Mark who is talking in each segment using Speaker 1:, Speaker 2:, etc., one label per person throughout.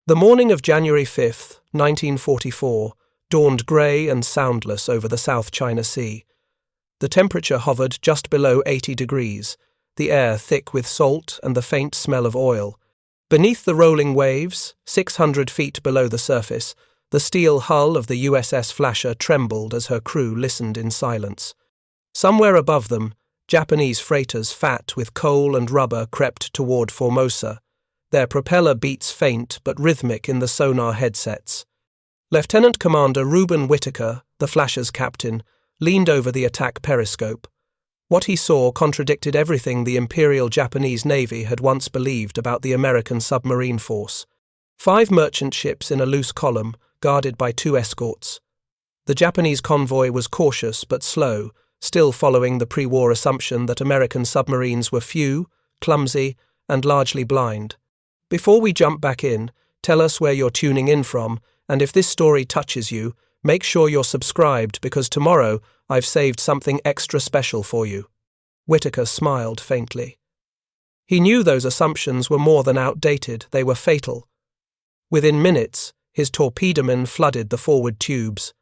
Speaker 1: The morning of January 5, 1944, dawned grey and soundless over the South China Sea. The temperature hovered just below 80 degrees, the air thick with salt and the faint smell of oil. Beneath the rolling waves, 600 feet below the surface, the steel hull of the USS Flasher trembled as her crew listened in silence. Somewhere above them, Japanese freighters fat with coal and rubber crept toward Formosa, their propeller beats faint but rhythmic in the sonar headsets. Lieutenant Commander Reuben Whitaker, the Flasher's captain, leaned over the attack periscope. What he saw contradicted everything the Imperial Japanese Navy had once believed about the American submarine force. 5 merchant ships in a loose column, guarded by 2 escorts. The Japanese convoy was cautious but slow, still following the pre-war assumption that American submarines were few, clumsy, and largely blind. Before we jump back in, tell us where you're tuning in from, and if this story touches you, make sure you're subscribed because tomorrow I've saved something extra special for you. Whitaker smiled faintly. He knew those assumptions were more than outdated, they were fatal. Within minutes, his torpedomen flooded the forward tubes.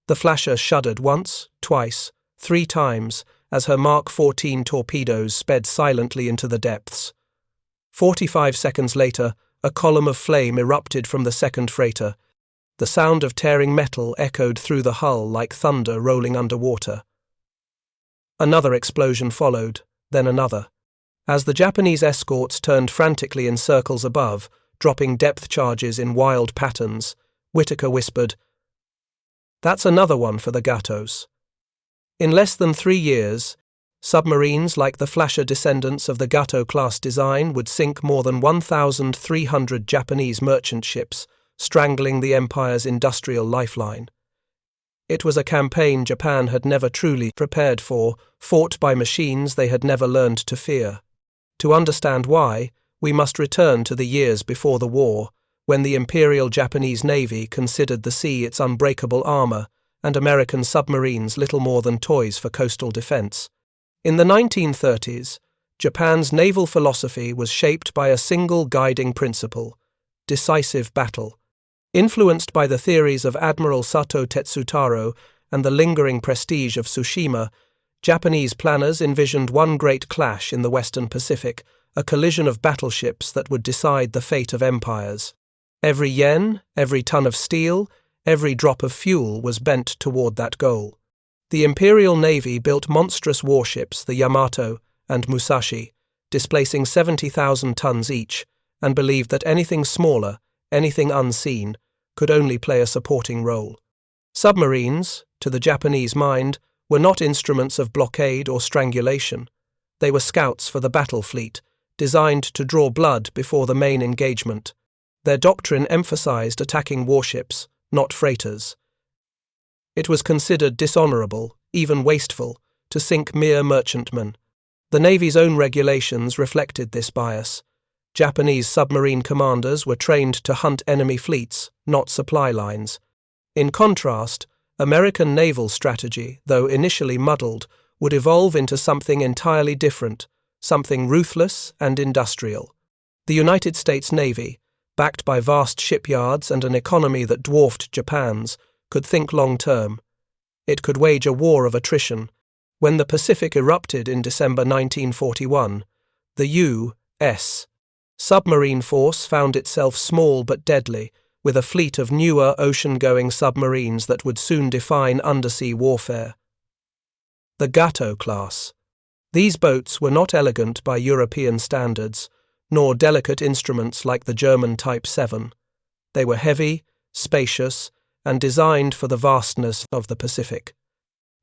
Speaker 1: The Flasher shuddered once, twice, 3 times as her Mark 14 torpedoes sped silently into the depths. 45 seconds later, a column of flame erupted from the second freighter. The sound of tearing metal echoed through the hull like thunder rolling underwater. Another explosion followed, then another. As the Japanese escorts turned frantically in circles above, dropping depth charges in wild patterns, Whitaker whispered, "That's another one for the Gatos." In less than 3 years, submarines like the Flasher descendants of the Gato-Class design would sink more than 1,300 Japanese merchant ships, strangling the empire's industrial lifeline. It was a campaign Japan had never truly prepared for, fought by machines they had never learned to fear. To understand why, we must return to the years before the war, when the Imperial Japanese Navy considered the sea its unbreakable armor, and American submarines little more than toys for coastal defense. In the 1930s, Japan's naval philosophy was shaped by a single guiding principle: decisive battle. Influenced by the theories of Admiral Sato Tetsutaro and the lingering prestige of Tsushima, Japanese planners envisioned one great clash in the Western Pacific, a collision of battleships that would decide the fate of empires. Every yen, every ton of steel, every drop of fuel was bent toward that goal. The Imperial Navy built monstrous warships, the Yamato and Musashi, displacing 70,000 tons each, and believed that anything smaller, anything unseen, could only play a supporting role. Submarines, to the Japanese mind, were not instruments of blockade or strangulation. They were scouts for the battle fleet, designed to draw blood before the main engagement. Their doctrine emphasized attacking warships, not freighters. It was considered dishonorable, even wasteful, to sink mere merchantmen. The Navy's own regulations reflected this bias. Japanese submarine commanders were trained to hunt enemy fleets, not supply lines. In contrast, American naval strategy, though initially muddled, would evolve into something entirely different, something ruthless and industrial. The United States Navy, backed by vast shipyards and an economy that dwarfed Japan's, could think long-term. It could wage a war of attrition. When the Pacific erupted in December 1941, the U.S. submarine force found itself small but deadly, with a fleet of newer ocean-going submarines that would soon define undersea warfare. The Gato-Class. These boats were not elegant by European standards, nor delicate instruments like the German Type 7. They were heavy, spacious, and designed for the vastness of the Pacific.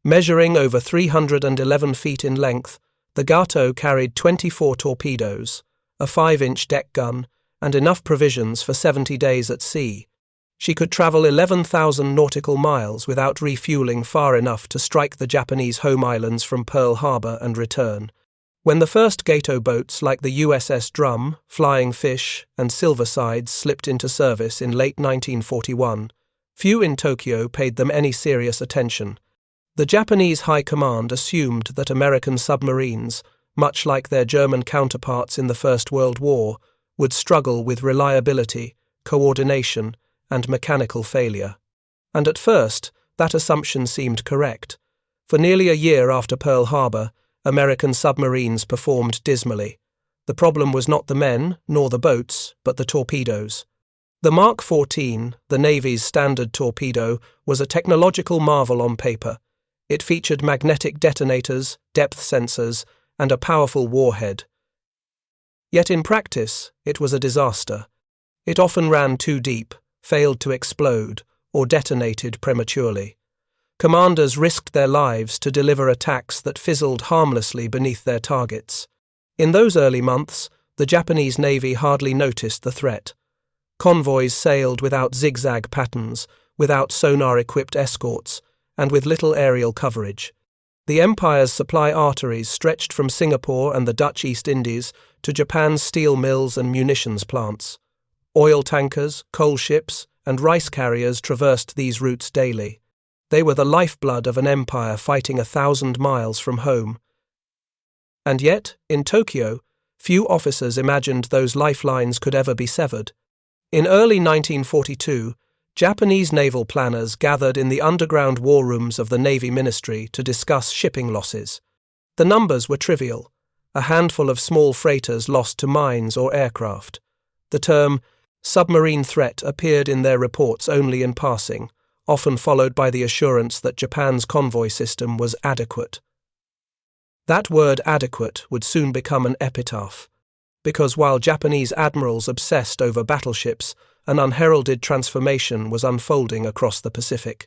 Speaker 1: Measuring over 311 feet in length, the Gato carried 24 torpedoes, a 5-inch deck gun, and enough provisions for 70 days at sea. She could travel 11,000 nautical miles without refueling far enough to strike the Japanese home islands from Pearl Harbor and return. When the first Gato boats like the USS Drum, Flying Fish, and Silversides slipped into service in late 1941, few in Tokyo paid them any serious attention. The Japanese High Command assumed that American submarines, much like their German counterparts in the First World War, would struggle with reliability, coordination, and mechanical failure. And at first, that assumption seemed correct. For nearly a year after Pearl Harbor, American submarines performed dismally. The problem was not the men, nor the boats, but the torpedoes. The Mark 14, the Navy's standard torpedo, was a technological marvel on paper. It featured magnetic detonators, depth sensors, and a powerful warhead. Yet in practice, it was a disaster. It often ran too deep, failed to explode, or detonated prematurely. Commanders risked their lives to deliver attacks that fizzled harmlessly beneath their targets. In those early months, the Japanese Navy hardly noticed the threat. Convoys sailed without zigzag patterns, without sonar-equipped escorts, and with little aerial coverage. The Empire's supply arteries stretched from Singapore and the Dutch East Indies to Japan's steel mills and munitions plants. Oil tankers, coal ships, and rice carriers traversed these routes daily. They were the lifeblood of an empire fighting 1,000 miles from home. And yet, in Tokyo, few officers imagined those lifelines could ever be severed. In early 1942, Japanese naval planners gathered in the underground war rooms of the Navy Ministry to discuss shipping losses. The numbers were trivial: a handful of small freighters lost to mines or aircraft. The term submarine threat appeared in their reports only in passing, often followed by the assurance that Japan's convoy system was adequate. That word adequate would soon become an epitaph, because while Japanese admirals obsessed over battleships, an unheralded transformation was unfolding across the Pacific.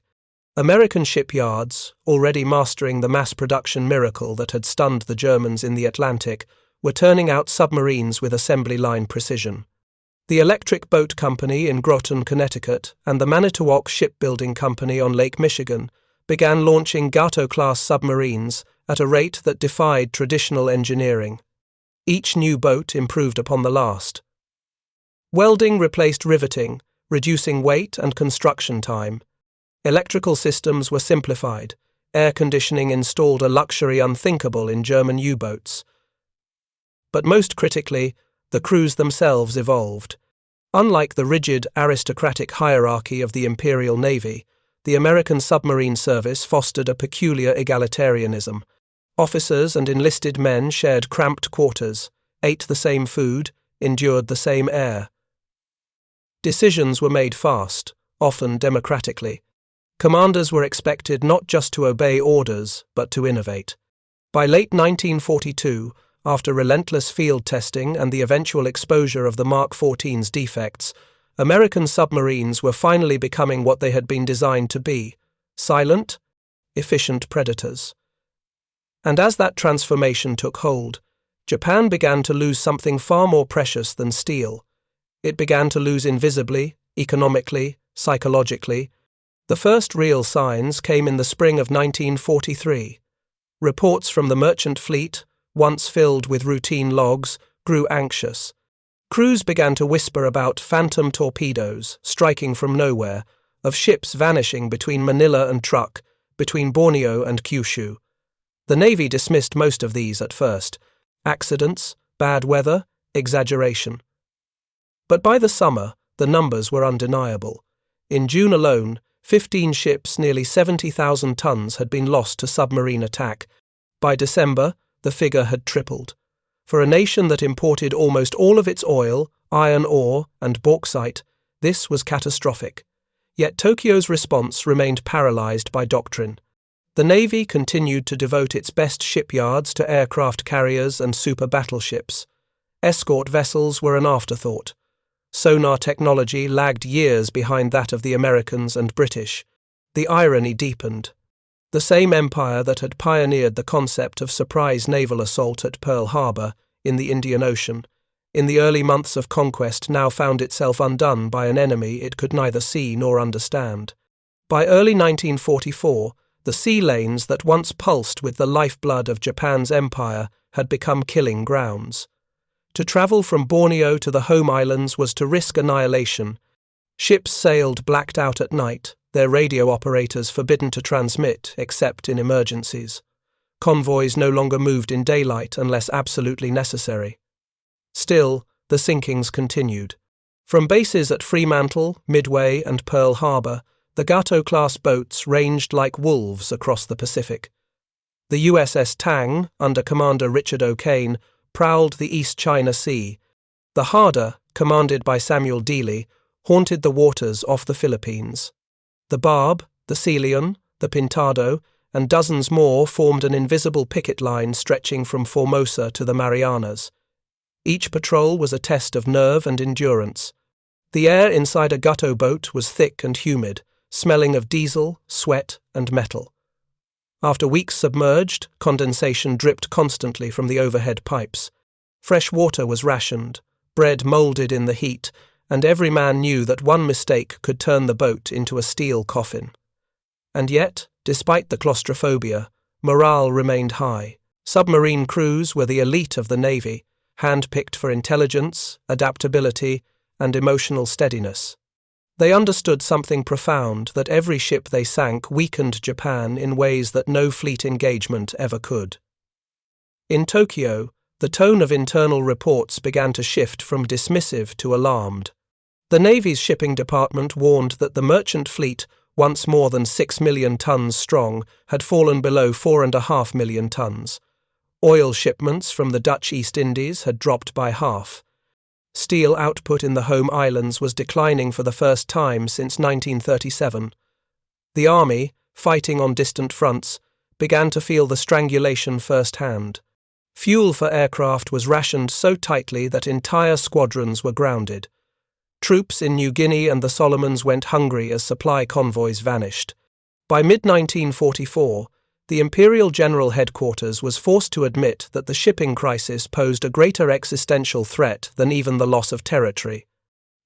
Speaker 1: American shipyards, already mastering the mass production miracle that had stunned the Germans in the Atlantic, were turning out submarines with assembly line precision. The Electric Boat Company in Groton, Connecticut, and the Manitowoc Shipbuilding Company on Lake Michigan began launching Gato-Class submarines at a rate that defied traditional engineering. Each new boat improved upon the last. Welding replaced riveting, reducing weight and construction time. Electrical systems were simplified. Air conditioning installed, a luxury unthinkable in German U-boats. But most critically, the crews themselves evolved. Unlike the rigid, aristocratic hierarchy of the Imperial Navy, the American submarine service fostered a peculiar egalitarianism. Officers and enlisted men shared cramped quarters, ate the same food, endured the same air. Decisions were made fast, often democratically. Commanders were expected not just to obey orders, but to innovate. By late 1942, after relentless field testing and the eventual exposure of the Mark 14's defects, American submarines were finally becoming what they had been designed to be: silent, efficient predators. And as that transformation took hold, Japan began to lose something far more precious than steel. It began to lose invisibly, economically, psychologically. The first real signs came in the spring of 1943. Reports from the merchant fleet, once filled with routine logs, grew anxious. Crews began to whisper about phantom torpedoes striking from nowhere, of ships vanishing between Manila and Truk, between Borneo and Kyushu. The Navy dismissed most of these at first: accidents, bad weather, exaggeration. But by the summer, the numbers were undeniable. In June alone, 15 ships, nearly 70,000 tons, had been lost to submarine attack. By December, the figure had tripled. For a nation that imported almost all of its oil, iron ore, and bauxite, this was catastrophic. Yet Tokyo's response remained paralyzed by doctrine. The Navy continued to devote its best shipyards to aircraft carriers and super battleships. Escort vessels were an afterthought. Sonar technology lagged years behind that of the Americans and British. The irony deepened. The same empire that had pioneered the concept of surprise naval assault at Pearl Harbor in the Indian Ocean, in the early months of conquest, now found itself undone by an enemy it could neither see nor understand. By early 1944, the sea lanes that once pulsed with the lifeblood of Japan's empire had become killing grounds. To travel from Borneo to the home islands was to risk annihilation. Ships sailed blacked out at night, their radio operators forbidden to transmit except in emergencies. Convoys no longer moved in daylight unless absolutely necessary. Still, the sinkings continued. From bases at Fremantle, Midway, and Pearl Harbor, the Gato-Class boats ranged like wolves across the Pacific. The USS Tang, under Commander Richard O'Kane, prowled the East China Sea. The Harder, commanded by Samuel Dealey, haunted the waters off the Philippines. The Barb, the Celion, the Pintado, and dozens more formed an invisible picket line stretching from Formosa to the Marianas. Each patrol was a test of nerve and endurance. The air inside a gutto boat was thick and humid, smelling of diesel, sweat, and metal. After weeks submerged, condensation dripped constantly from the overhead pipes. Fresh water was rationed, bread moulded in the heat, and every man knew that one mistake could turn the boat into a steel coffin. And yet, despite the claustrophobia, morale remained high. Submarine crews were the elite of the Navy, hand-picked for intelligence, adaptability, and emotional steadiness. They understood something profound, that every ship they sank weakened Japan in ways that no fleet engagement ever could. In Tokyo, the tone of internal reports began to shift from dismissive to alarmed. The Navy's shipping department warned that the merchant fleet, once more than 6 million tons strong, had fallen below 4.5 million tons. Oil shipments from the Dutch East Indies had dropped by half. Steel output in the home islands was declining for the first time since 1937. The army, fighting on distant fronts, began to feel the strangulation firsthand. Fuel for aircraft was rationed so tightly that entire squadrons were grounded. Troops in New Guinea and the Solomons went hungry as supply convoys vanished. By mid-1944, the Imperial General Headquarters was forced to admit that the shipping crisis posed a greater existential threat than even the loss of territory.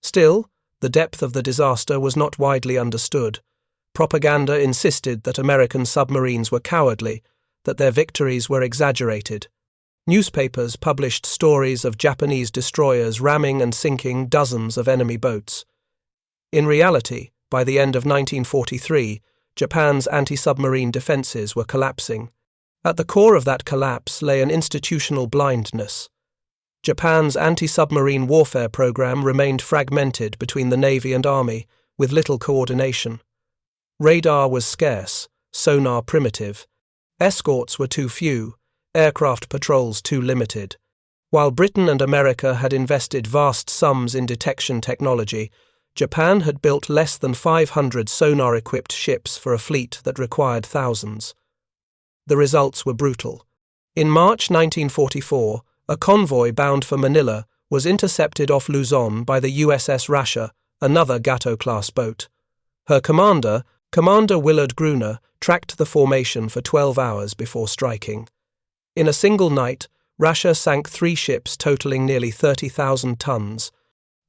Speaker 1: Still, the depth of the disaster was not widely understood. Propaganda insisted that American submarines were cowardly, that their victories were exaggerated. Newspapers published stories of Japanese destroyers ramming and sinking dozens of enemy boats. In reality, by the end of 1943, Japan's anti-submarine defenses were collapsing. At the core of that collapse lay an institutional blindness. Japan's anti-submarine warfare program remained fragmented between the Navy and Army, with little coordination. Radar was scarce, sonar primitive. Escorts were too few, aircraft patrols too limited. While Britain and America had invested vast sums in detection technology, Japan had built less than 500 sonar-equipped ships for a fleet that required thousands. The results were brutal. In March 1944, a convoy bound for Manila was intercepted off Luzon by the USS Flasher, another Gato-Class boat. Her commander, Commander Willard Gruner, tracked the formation for 12 hours before striking. In a single night, Flasher sank 3 ships totaling nearly 30,000 tons.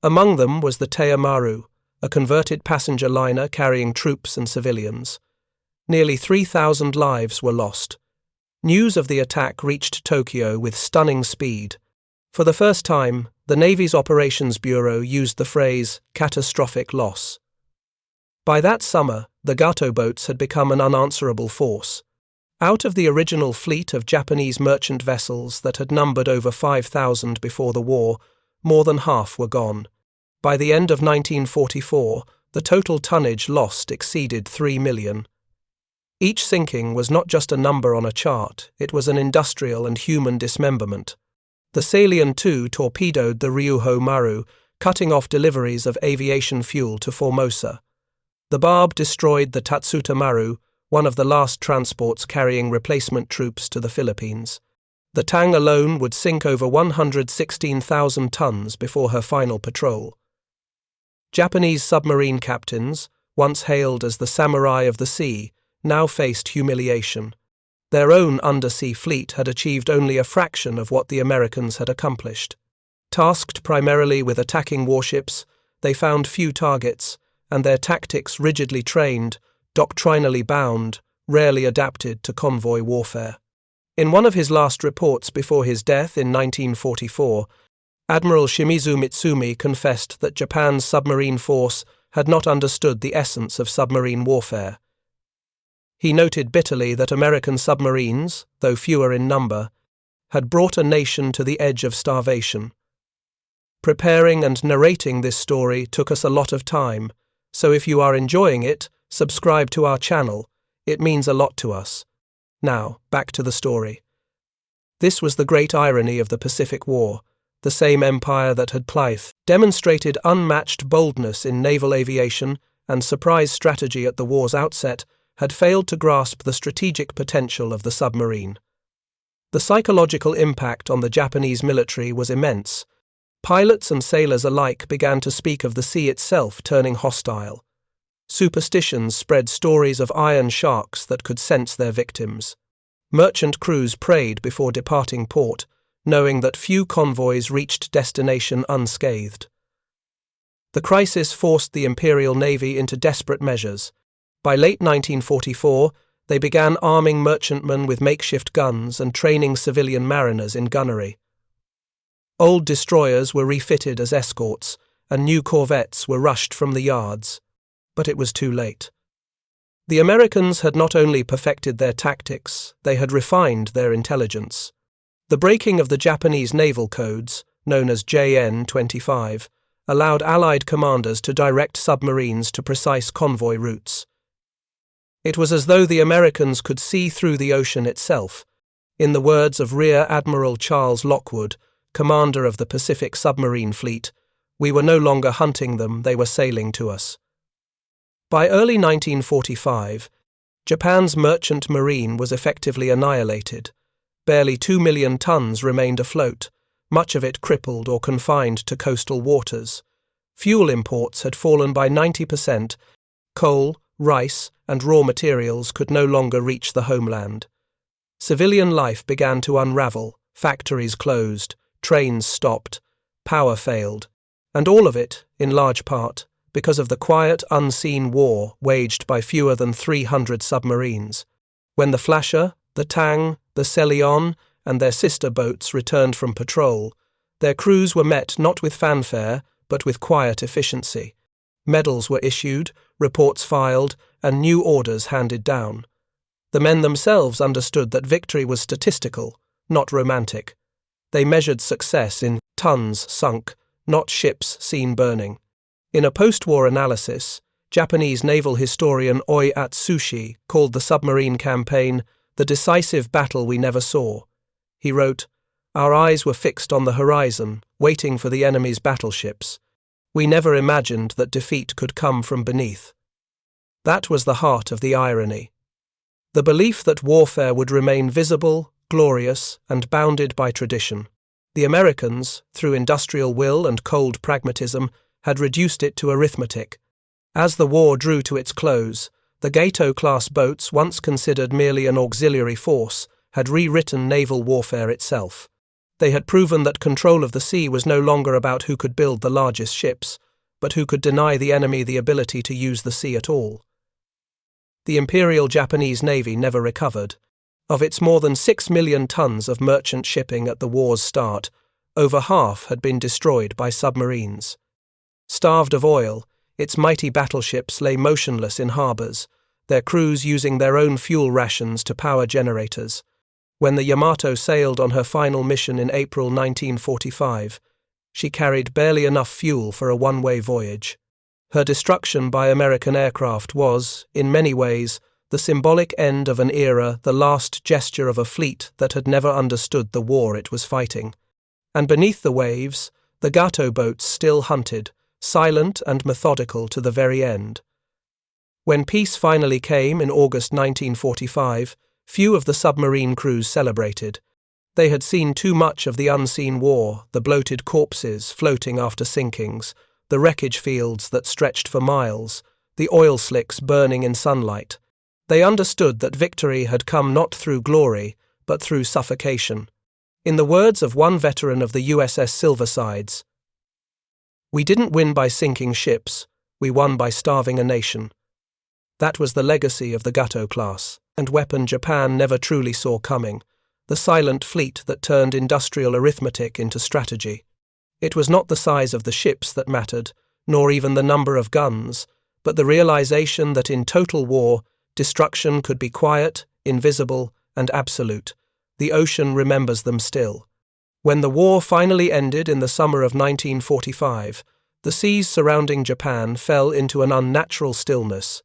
Speaker 1: Among them was the Taya Maru, a converted passenger liner carrying troops and civilians. Nearly 3,000 lives were lost. News of the attack reached Tokyo with stunning speed. For the first time, the Navy's Operations Bureau used the phrase catastrophic loss. By that summer, the Gato boats had become an unanswerable force. Out of the original fleet of Japanese merchant vessels that had numbered over 5,000 before the war, more than half were gone. By the end of 1944, the total tonnage lost exceeded 3 million. Each sinking was not just a number on a chart, it was an industrial and human dismemberment. The Salion II torpedoed the Ryuho Maru, cutting off deliveries of aviation fuel to Formosa. The Barb destroyed the Tatsuta Maru, one of the last transports carrying replacement troops to the Philippines. The Tang alone would sink over 116,000 tons before her final patrol. Japanese submarine captains, once hailed as the samurai of the sea, now faced humiliation. Their own undersea fleet had achieved only a fraction of what the Americans had accomplished. Tasked primarily with attacking warships, they found few targets, and their tactics rigidly trained, doctrinally bound, rarely adapted to convoy warfare. In one of his last reports before his death in 1944, Admiral Shimizu Mitsumi confessed that Japan's submarine force had not understood the essence of submarine warfare. He noted bitterly that American submarines, though fewer in number, had brought a nation to the edge of starvation. Preparing and narrating this story took us a lot of time, so if you are enjoying it, subscribe to our channel. It means a lot to us. Now, back to the story. This was the great irony of the Pacific War. The same empire that had demonstrated unmatched boldness in naval aviation and surprise strategy at the war's outset had failed to grasp the strategic potential of the submarine. The psychological impact on the Japanese military was immense. Pilots and sailors alike began to speak of the sea itself turning hostile. Superstitions spread stories of iron sharks that could sense their victims. Merchant crews prayed before departing port, knowing that few convoys reached destination unscathed. The crisis forced the Imperial Navy into desperate measures. By late 1944, they began arming merchantmen with makeshift guns and training civilian mariners in gunnery. Old destroyers were refitted as escorts, and new corvettes were rushed from the yards. But it was too late. The Americans had not only perfected their tactics, they had refined their intelligence. The breaking of the Japanese naval codes, known as JN-25, allowed Allied commanders to direct submarines to precise convoy routes. It was as though the Americans could see through the ocean itself. In the words of Rear Admiral Charles Lockwood, commander of the Pacific Submarine Fleet, "We were no longer hunting them, they were sailing to us." By early 1945, Japan's merchant marine was effectively annihilated. Barely 2 million tons remained afloat, much of it crippled or confined to coastal waters. Fuel imports had fallen by 90%. Coal, rice, and raw materials could no longer reach the homeland. Civilian life began to unravel, factories closed, trains stopped, power failed, and all of it, in large part, because of the quiet, unseen war waged by fewer than 300 submarines. When the Flasher, the Tang, the Celion, and their sister boats returned from patrol, their crews were met not with fanfare, but with quiet efficiency. Medals were issued, reports filed, and new orders handed down. The men themselves understood that victory was statistical, not romantic. They measured success in tons sunk, not ships seen burning. In a post-war analysis, Japanese naval historian Oi Atsushi called the submarine campaign the decisive battle we never saw. He wrote, "Our eyes were fixed on the horizon, waiting for the enemy's battleships. We never imagined that defeat could come from beneath." That was the heart of the irony. The belief that warfare would remain visible, glorious, and bounded by tradition. The Americans, through industrial will and cold pragmatism, had reduced it to arithmetic. As the war drew to its close, the Gato-Class boats, once considered merely an auxiliary force, had rewritten naval warfare itself. They had proven that control of the sea was no longer about who could build the largest ships, but who could deny the enemy the ability to use the sea at all. The Imperial Japanese Navy never recovered. Of its more than 6 million tons of merchant shipping at the war's start, over half had been destroyed by submarines. Starved of oil, its mighty battleships lay motionless in harbours, their crews using their own fuel rations to power generators. When the Yamato sailed on her final mission in April 1945, she carried barely enough fuel for a one-way voyage. Her destruction by American aircraft was, in many ways, the symbolic end of an era, the last gesture of a fleet that had never understood the war it was fighting. And beneath the waves, the Gato boats still hunted, silent and methodical to the very end. When peace finally came in August 1945, few of the submarine crews celebrated. They had seen too much of the unseen war, the bloated corpses floating after sinkings, the wreckage fields that stretched for miles, the oil slicks burning in sunlight. They understood that victory had come not through glory, but through suffocation. In the words of one veteran of the USS Silversides, "We didn't win by sinking ships, we won by starving a nation." That was the legacy of the Gato-Class, and weapon Japan never truly saw coming, the silent fleet that turned industrial arithmetic into strategy. It was not the size of the ships that mattered, nor even the number of guns, but the realization that in total war, destruction could be quiet, invisible, and absolute. The ocean remembers them still. When the war finally ended in the summer of 1945, the seas surrounding Japan fell into an unnatural stillness.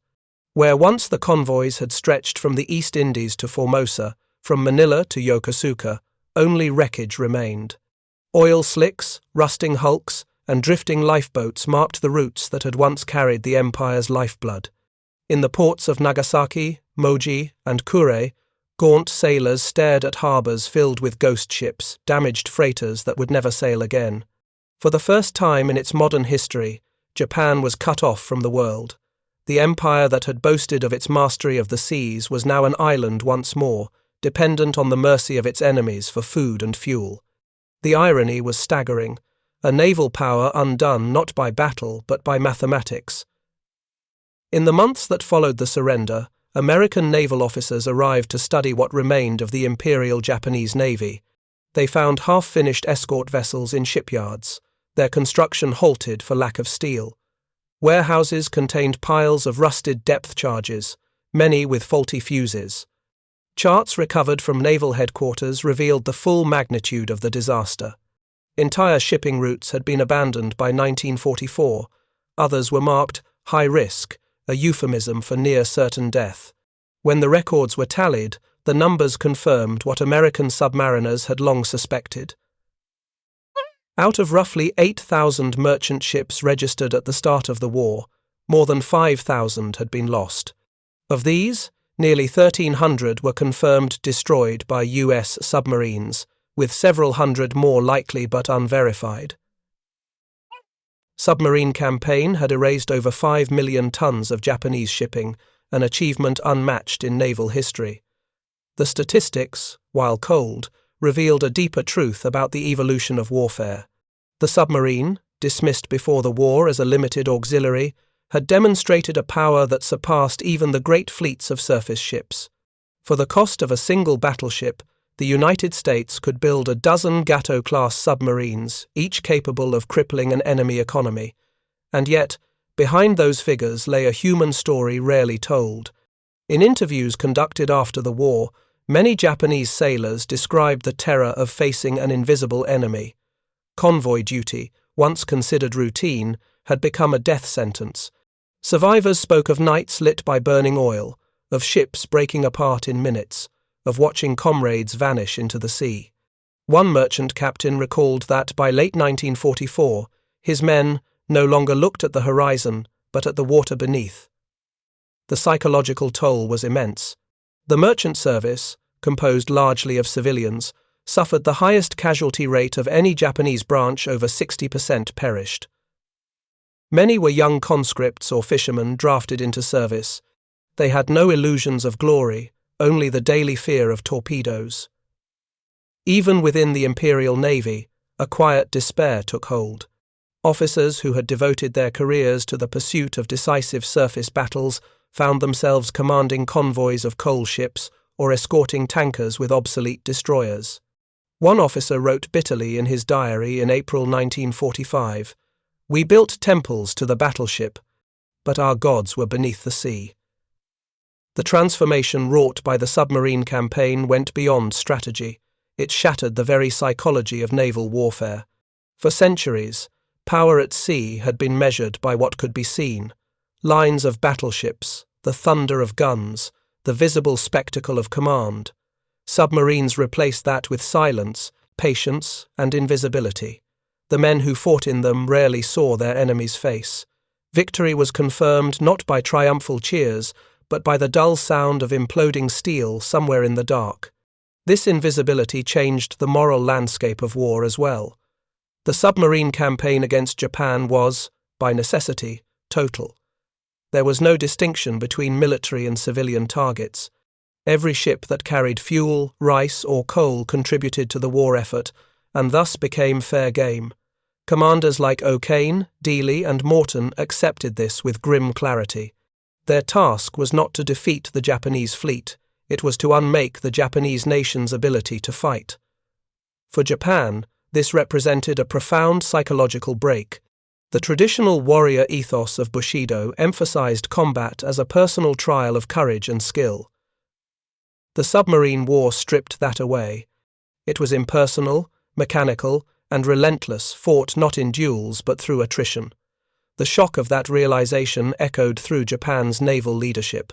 Speaker 1: Where once the convoys had stretched from the East Indies to Formosa, from Manila to Yokosuka, only wreckage remained. Oil slicks, rusting hulks, and drifting lifeboats marked the routes that had once carried the empire's lifeblood. In the ports of Nagasaki, Moji, and Kure, gaunt sailors stared at harbours filled with ghost ships, damaged freighters that would never sail again. For the first time in its modern history, Japan was cut off from the world. The empire that had boasted of its mastery of the seas was now an island once more, dependent on the mercy of its enemies for food and fuel. The irony was staggering, a naval power undone not by battle but by mathematics. In the months that followed the surrender, American naval officers arrived to study what remained of the Imperial Japanese Navy. They found half-finished escort vessels in shipyards, their construction halted for lack of steel. Warehouses contained piles of rusted depth charges, many with faulty fuses. Charts recovered from naval headquarters revealed the full magnitude of the disaster. Entire shipping routes had been abandoned by 1944. Others were marked high risk, a euphemism for near certain death. When the records were tallied, the numbers confirmed what American submariners had long suspected. Out of roughly 8,000 merchant ships registered at the start of the war, more than 5,000 had been lost. Of these, nearly 1,300 were confirmed destroyed by US submarines, with several hundred more likely but unverified. Submarine campaign had erased over 5 million tons of Japanese shipping, an achievement unmatched in naval history. The statistics, while cold, revealed a deeper truth about the evolution of warfare. The submarine, dismissed before the war as a limited auxiliary, had demonstrated a power that surpassed even the great fleets of surface ships. For the cost of a single battleship, the United States could build a dozen Gato-Class submarines, each capable of crippling an enemy economy. And yet, behind those figures lay a human story rarely told. In interviews conducted after the war, many Japanese sailors described the terror of facing an invisible enemy. Convoy duty, once considered routine, had become a death sentence. Survivors spoke of nights lit by burning oil, of ships breaking apart in minutes, of watching comrades vanish into the sea. One merchant captain recalled that by late 1944, his men no longer looked at the horizon, but at the water beneath. The psychological toll was immense. The merchant service, composed largely of civilians, suffered the highest casualty rate of any Japanese branch. Over 60% perished. Many were young conscripts or fishermen drafted into service. They had no illusions of glory, only the daily fear of torpedoes. Even within the Imperial Navy, a quiet despair took hold. Officers who had devoted their careers to the pursuit of decisive surface battles found themselves commanding convoys of coal ships or escorting tankers with obsolete destroyers. One officer wrote bitterly in his diary in April 1945, "We built temples to the battleship, but our gods were beneath the sea." The transformation wrought by the submarine campaign went beyond strategy. It shattered the very psychology of naval warfare. For centuries, power at sea had been measured by what could be seen: lines of battleships, the thunder of guns, the visible spectacle of command. Submarines replaced that with silence, patience, and invisibility. The men who fought in them rarely saw their enemy's face. Victory was confirmed not by triumphal cheers, but by the dull sound of imploding steel somewhere in the dark. This invisibility changed the moral landscape of war as well. The submarine campaign against Japan was, by necessity, total. There was no distinction between military and civilian targets. Every ship that carried fuel, rice, or coal contributed to the war effort, and thus became fair game. Commanders like O'Kane, Dealey, and Morton accepted this with grim clarity. Their task was not to defeat the Japanese fleet, it was to unmake the Japanese nation's ability to fight. For Japan, this represented a profound psychological break. The traditional warrior ethos of Bushido emphasized combat as a personal trial of courage and skill. The submarine war stripped that away. It was impersonal, mechanical, and relentless, fought not in duels but through attrition. The shock of that realization echoed through Japan's naval leadership.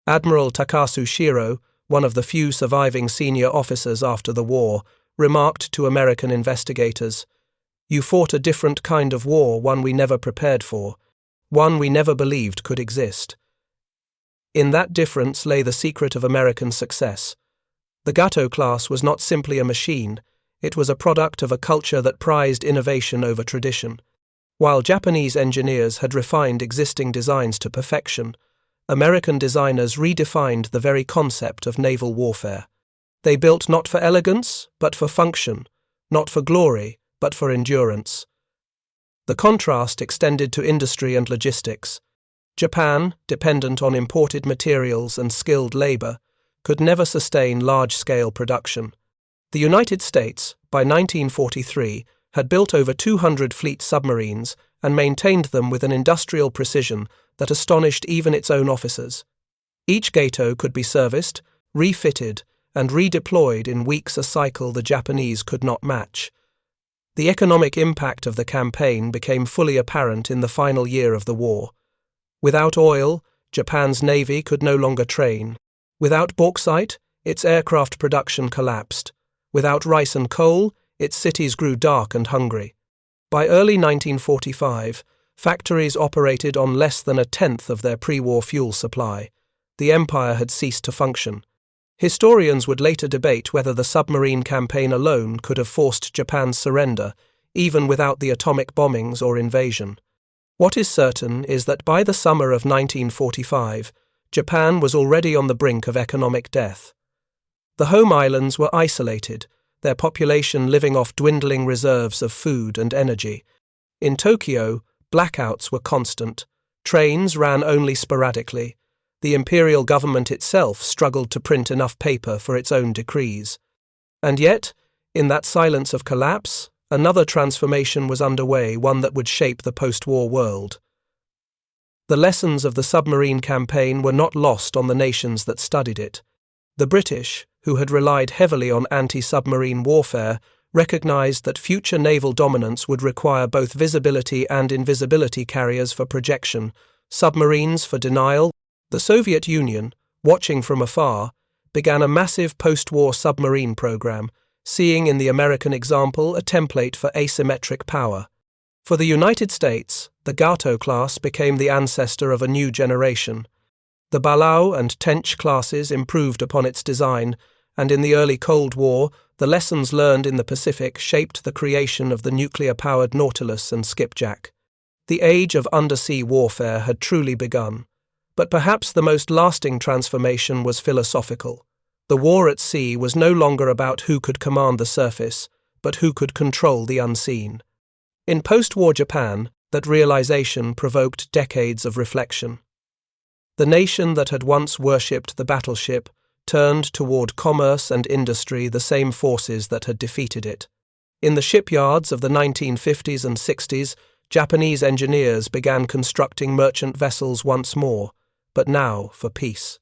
Speaker 1: Admiral Takasu Shiro, one of the few surviving senior officers after the war, remarked to American investigators, "You fought a different kind of war, one we never prepared for, one we never believed could exist." In that difference lay the secret of American success. The Gato-Class was not simply a machine, it was a product of a culture that prized innovation over tradition. While Japanese engineers had refined existing designs to perfection, American designers redefined the very concept of naval warfare. They built not for elegance, but for function, not for glory, but for endurance. The contrast extended to industry and logistics. Japan, dependent on imported materials and skilled labor, could never sustain large-scale production. The United States, by 1943, had built over 200 fleet submarines and maintained them with an industrial precision that astonished even its own officers. Each Gato could be serviced, refitted, and redeployed in weeks, a cycle the Japanese could not match. The economic impact of the campaign became fully apparent in the final year of the war. Without oil, Japan's navy could no longer train. Without bauxite, its aircraft production collapsed. Without rice and coal, its cities grew dark and hungry. By early 1945, factories operated on less than a tenth of their pre-war fuel supply. The empire had ceased to function. Historians would later debate whether the submarine campaign alone could have forced Japan's surrender, even without the atomic bombings or invasion. What is certain is that by the summer of 1945, Japan was already on the brink of economic death. The home islands were isolated, their population living off dwindling reserves of food and energy. In Tokyo, blackouts were constant. Trains ran only sporadically. The imperial government itself struggled to print enough paper for its own decrees. And yet, in that silence of collapse, another transformation was underway, one that would shape the post-war world. The lessons of the submarine campaign were not lost on the nations that studied it. The British, who had relied heavily on anti-submarine warfare, recognized that future naval dominance would require both visibility and invisibility carriers for projection, submarines for denial. The Soviet Union, watching from afar, began a massive post-war submarine program, seeing in the American example a template for asymmetric power. For the United States, the Gato-Class became the ancestor of a new generation. The Balao and Tench classes improved upon its design, and in the early Cold War, the lessons learned in the Pacific shaped the creation of the nuclear-powered Nautilus and Skipjack. The age of undersea warfare had truly begun. But perhaps the most lasting transformation was philosophical. The war at sea was no longer about who could command the surface, but who could control the unseen. In post-war Japan, that realization provoked decades of reflection. The nation that had once worshipped the battleship turned toward commerce and industry, the same forces that had defeated it. In the shipyards of the 1950s and 60s, Japanese engineers began constructing merchant vessels once more, but now for peace.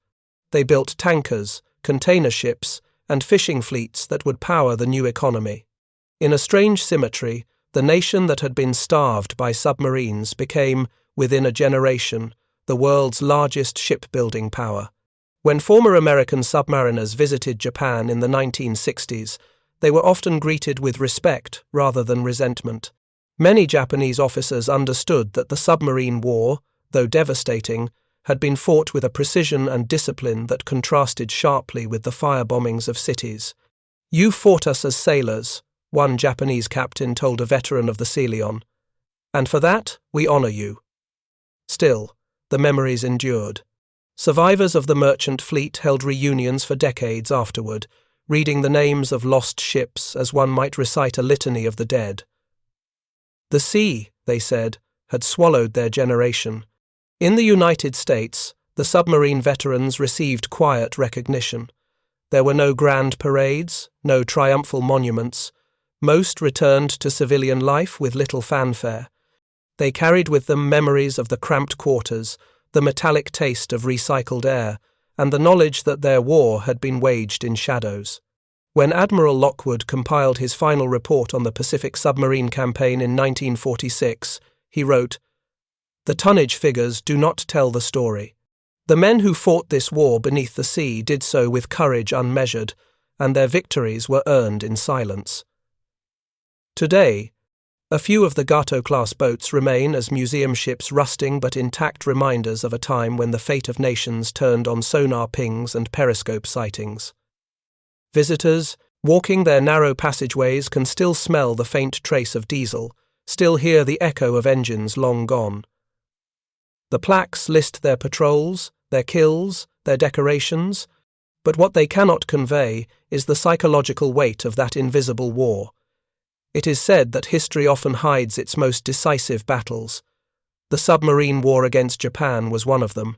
Speaker 1: They built tankers, container ships, and fishing fleets that would power the new economy. In a strange symmetry, the nation that had been starved by submarines became, within a generation, the world's largest shipbuilding power. When former American submariners visited Japan in the 1960s, they were often greeted with respect rather than resentment. Many Japanese officers understood that the submarine war, though devastating, had been fought with a precision and discipline that contrasted sharply with the firebombings of cities. "You fought us as sailors," one Japanese captain told a veteran of the Celion, "and for that we honor you." Still, the memories endured. Survivors of the merchant fleet held reunions for decades afterward, reading the names of lost ships as one might recite a litany of the dead. The sea, they said, had swallowed their generation. In the United States, the submarine veterans received quiet recognition. There were no grand parades, no triumphal monuments. Most returned to civilian life with little fanfare. They carried with them memories of the cramped quarters, the metallic taste of recycled air, and the knowledge that their war had been waged in shadows. When Admiral Lockwood compiled his final report on the Pacific submarine campaign in 1946, he wrote, "The tonnage figures do not tell the story. The men who fought this war beneath the sea did so with courage unmeasured, and their victories were earned in silence." Today, a few of the Gato-Class boats remain as museum ships, rusting but intact reminders of a time when the fate of nations turned on sonar pings and periscope sightings. Visitors, walking their narrow passageways, can still smell the faint trace of diesel, still hear the echo of engines long gone. The plaques list their patrols, their kills, their decorations, but what they cannot convey is the psychological weight of that invisible war. It is said that history often hides its most decisive battles. The submarine war against Japan was one of them.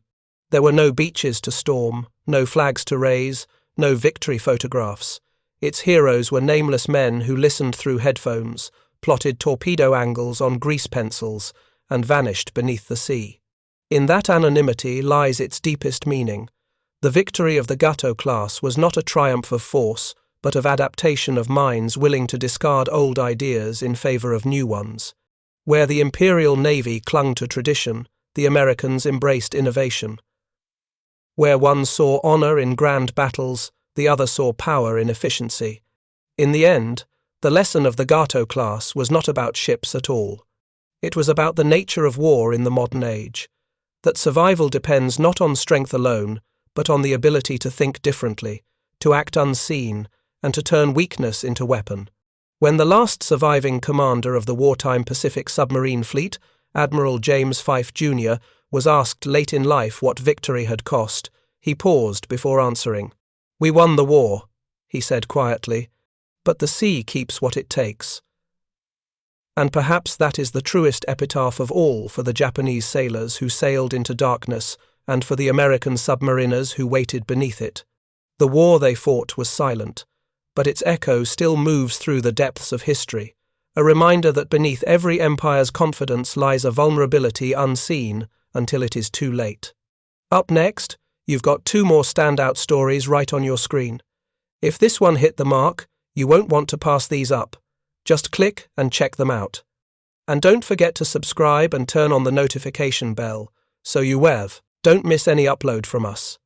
Speaker 1: There were no beaches to storm, no flags to raise, no victory photographs. Its heroes were nameless men who listened through headphones, plotted torpedo angles on grease pencils, and vanished beneath the sea. In that anonymity lies its deepest meaning. The victory of the Gato-Class was not a triumph of force, but of adaptation of minds willing to discard old ideas in favor of new ones. Where the Imperial Navy clung to tradition, the Americans embraced innovation. Where one saw honor in grand battles, the other saw power in efficiency. In the end, the lesson of the Gato-Class was not about ships at all. It was about the nature of war in the modern age, that survival depends not on strength alone, but on the ability to think differently, to act unseen, and to turn weakness into weapon. When the last surviving commander of the wartime Pacific submarine fleet, Admiral James Fife Jr., was asked late in life what victory had cost, he paused before answering. "We won the war," he said quietly, "but the sea keeps what it takes." And perhaps that is the truest epitaph of all for the Japanese sailors who sailed into darkness and for the American submariners who waited beneath it. The war they fought was silent, but its echo still moves through the depths of history, a reminder that beneath every empire's confidence lies a vulnerability unseen until it is too late. Up next, you've got two more standout stories right on your screen. If this one hit the mark, you won't want to pass these up. Just click and check them out. And don't forget to subscribe and turn on the notification bell, so don't miss any upload from us.